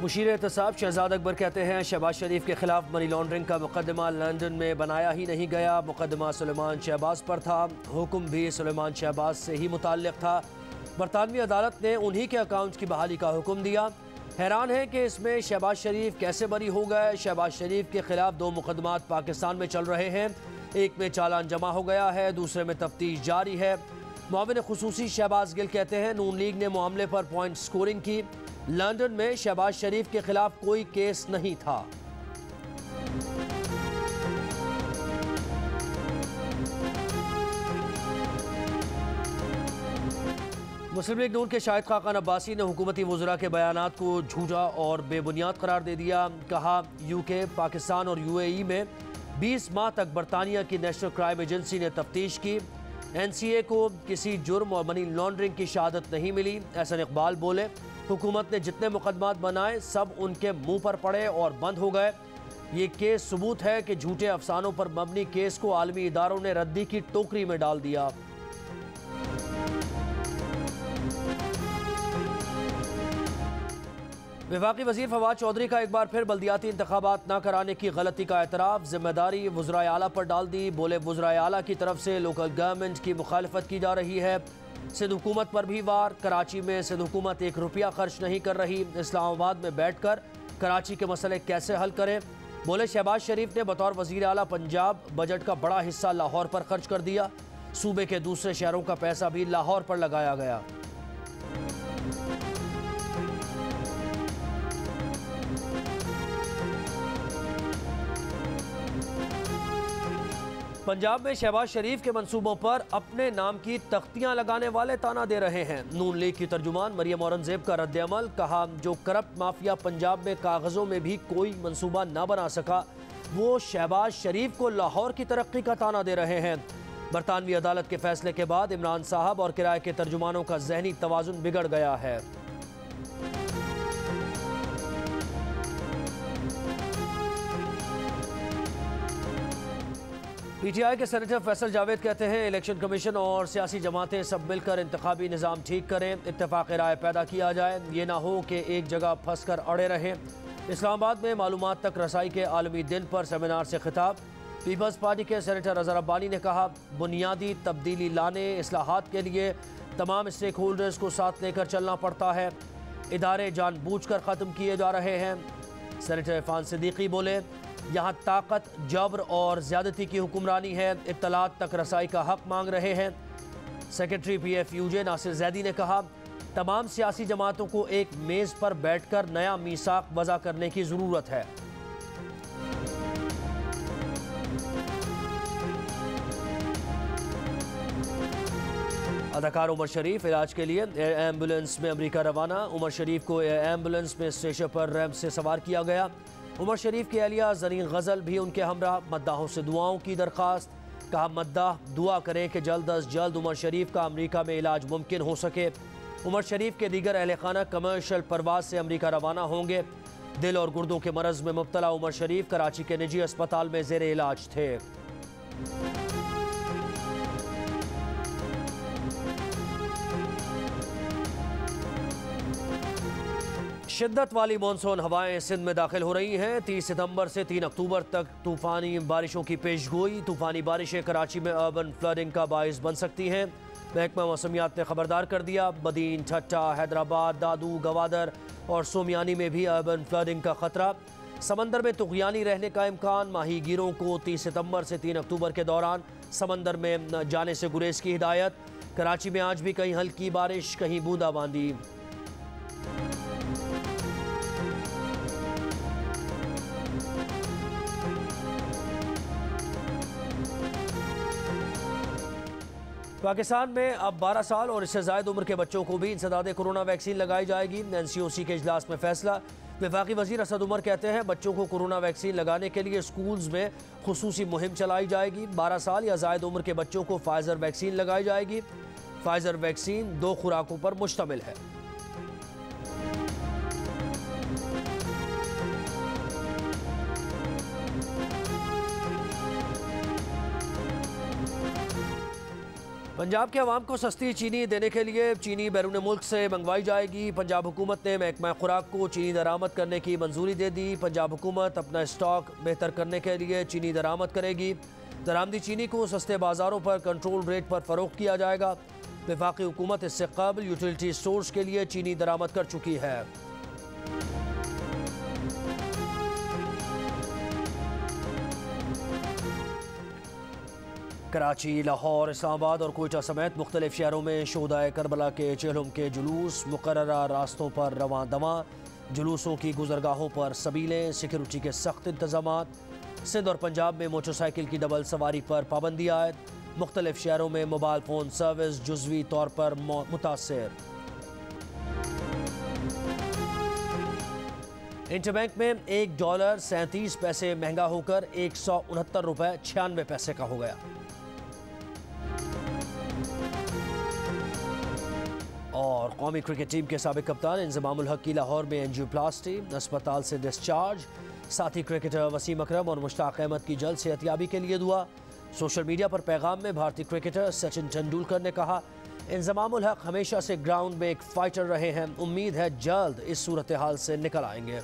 मुशीर एहतसाब शहजाद अकबर कहते हैं शहबाज शरीफ के खिलाफ मनी लॉन्ड्रिंग का मुकदमा लंदन में बनाया ही नहीं गया। मुकदमा सुलेमान शहबाज पर था, हुक्म भी सुलेमान शहबाज से ही मुताल्लिक था। बरतानवी अदालत ने उन्हीं के अकाउंट की बहाली का हुक्म दिया। हैरान है कि इसमें शहबाज शरीफ कैसे बरी हो गए। शहबाज शरीफ के खिलाफ 2 मुकदमात पाकिस्तान में चल रहे हैं, एक में चालान जमा हो गया है, दूसरे में तफ्तीश जारी है। मुआविन खुसूसी शहबाज गिल कहते हैं नून लीग ने मामले पर पॉइंट स्कोरिंग की। लंदन में शहबाज शरीफ के खिलाफ कोई केस नहीं था। मुस्लिम लीग नून के शाहिद खाकान अब्बासी ने हुकूमती वज़रा के बयानात को झूठा और बेबुनियाद करार दे दिया। कहा यूके, पाकिस्तान और यूएई में 20 माह तक बरतानिया की नेशनल क्राइम एजेंसी ने तफ्तीश की। NCA को किसी जुर्म और मनी लॉन्ड्रिंग की शहादत नहीं मिली। एहसन इकबाल बोले हुकूमत ने जितने मुकदमात बनाए सब उनके मुंह पर पड़े और बंद हो गए। ये केस सबूत है कि झूठे अफसानों पर मबनी केस को आलमी इदारों ने रद्दी की टोकरी में डाल दिया। वफाकी वज़ीर फवाद चौधरी का एक बार फिर बल्दियाती इंतखाबात न कराने की गलती का एतराफ़, जिम्मेदारी वज़राए आला पर डाल दी। बोले वज़राए आला की तरफ से लोकल गवर्नमेंट की मुखालफत की जा रही है। सिंध हुकूमत पर भी वार। कराची में सिंध हुकूमत 1 रुपया खर्च नहीं कर रही। इस्लामाबाद में बैठकर कराची के मसले कैसे हल करें। बोले शहबाज शरीफ ने बतौर वज़ीर आला पंजाब बजट का बड़ा हिस्सा लाहौर पर खर्च कर दिया। सूबे के दूसरे शहरों का पैसा भी लाहौर पर लगाया गया। पंजाब में शहबाज शरीफ के मंसूबों पर अपने नाम की तख्तियां लगाने वाले ताना दे रहे हैं। नून लीग की तर्जुमान मरियम औरंगजेब का रद्द-ए-अमल, कहा जो करप्ट माफिया पंजाब में कागजों में भी कोई मंसूबा ना बना सका वो शहबाज शरीफ को लाहौर की तरक्की का ताना दे रहे हैं। बरतानवी अदालत के फैसले के बाद इमरान साहब और किराए के तर्जुमानों का जहनी तवाजुन बिगड़ गया है। PTI के सेनेटर फैसल जावेद कहते हैं इलेक्शन कमीशन और सियासी जमातें सब मिलकर इंतखाबी निज़ाम ठीक करें, इत्तेफाक राय पैदा किया जाए। ये ना हो कि एक जगह फंस कर अड़े रहें। इस्लामाबाद में मालूमात तक रसाई के आलमी दिन पर सेमिनार से खिताब। पीपल्स पार्टी के सेनेटर अजहर अब्बानी ने कहा बुनियादी तब्दीली लाने, इस्लाहात के लिए तमाम स्टेक होल्डर्स को साथ लेकर चलना पड़ता है। इदारे जानबूझकर ख़त्म किए जा रहे हैं। सेनेटर इरफान सिद्दीकी बोले यहाँ ताकत, जबर और ज़्यादती की हुक्मरानी है। इत्तलात तक रसाई का हक मांग रहे हैं। सेक्रेटरी PFUJ नासिर जैदी ने कहा तमाम सियासी जमातों को एक मेज़ पर बैठकर नया मीसाक वज़ा करने की ज़रूरत है। अदाकार उमर शरीफ इलाज के लिए एयर एम्बुलेंस में अमेरिका रवाना। उमर शरीफ को एयर एम्बुलेंस में स्टेशन पर रैंप से सवार किया गया। उमर शरीफ की अहलिया ज़रीन गज़ल भी उनके हमरा। मद्दाहों से दुआओं की दरख्वास्त, कहा मद्दाह दुआ करें कि जल्द अज जल्द उमर शरीफ का अमेरिका में इलाज मुमकिन हो सके। उमर शरीफ के दीगर अहल खाना कमर्शियल परवाज से अमेरिका रवाना होंगे। दिल और गुर्दों के मरज़ में मुब्तला उमर शरीफ कराची के निजी अस्पताल में ज़ेर इलाज थे। शिद्दत वाली मानसून हवाएं सिंध में दाखिल हो रही हैं। 30 सितंबर से 3 अक्टूबर तक तूफ़ानी बारिशों की पेशगोई। तूफ़ानी बारिशें कराची में अर्बन फ्लडिंग का बाइस बन सकती हैं। महकमा मौसमियात ने खबरदार कर दिया बदीन, ठट्टा, हैदराबाद, दादू, गवादर और सोमियानी में भी अर्बन फ्लडिंग का खतरा। समंदर में तुग़यानी रहने का इम्कान। माहीगीरों को 30 सितंबर से 3 अक्टूबर के दौरान समंदर में जाने से गुरेज की हिदायत। कराची में आज भी कहीं हल्की बारिश, कहीं बूंदाबांदी। पाकिस्तान में अब 12 साल और इससे ज़ायद उम्र के बच्चों को भी इंसदाद कोरोना वैक्सीन लगाई जाएगी। NCOC के इजलास में फैसला। वफाकी वज़ीर असद उमर कहते हैं बच्चों को कोरोना वैक्सीन लगाने के लिए स्कूल्स में खुसूसी मुहिम चलाई जाएगी। 12 साल या ज़ायद उम्र के बच्चों को फाइज़र वैक्सीन लगाई जाएगी। फाइज़र वैक्सीन 2 खुराकों पर मुश्तमिल है। पंजाब के अवाम को सस्ती चीनी देने के लिए चीनी बैरून मुल्क से मंगवाई जाएगी। पंजाब हुकूमत ने महकमा खुराक को चीनी दरामद करने की मंजूरी दे दी। पंजाब हुकूमत अपना स्टॉक बेहतर करने के लिए चीनी दरामद करेगी। दरामदी चीनी को सस्ते बाजारों पर कंट्रोल रेट पर फरोख्त किया जाएगा। वफाकी हुकूमत इससे कबल यूटिलिटी स्टोर्स के लिए चीनी दरामद कर चुकी है। कराची, लाहौर, इस्लामाबाद और कोयटा समेत मुख्तलिफ शहरों में शोहदाए करबला के चेहलम के जुलूस, मुकर्ररा रास्तों पर रवां दवां। जुलूसों की गुजरगाहों पर सबीलें, सिक्योरिटी के सख्त इंतजाम। सिंध और पंजाब में मोटरसाइकिल की डबल सवारी पर पाबंदी आयद। मुख्तलिफ शहरों में मोबाइल फ़ोन सर्विस जुज़वी तौर पर मुतासर। इंटरबैंक में $1 37 पैसे महंगा होकर $169.96 का हो गया। और कौमी क्रिकेट टीम के साबिक कप्तान इंजमामुल हक की लाहौर में एंजियोप्लास्टी, अस्पताल से डिस्चार्ज। साथी क्रिकेटर वसीम अकरम और मुश्ताक अहमद की जल्द सेहतयाबी के लिए दुआ। सोशल मीडिया पर पैगाम में भारतीय क्रिकेटर सचिन तेंदुलकर ने कहा, इंजमामुल हक हमेशा से ग्राउंड में एक फाइटर रहे हैं। उम्मीद है जल्द इस सूरत हाल से निकल आएंगे।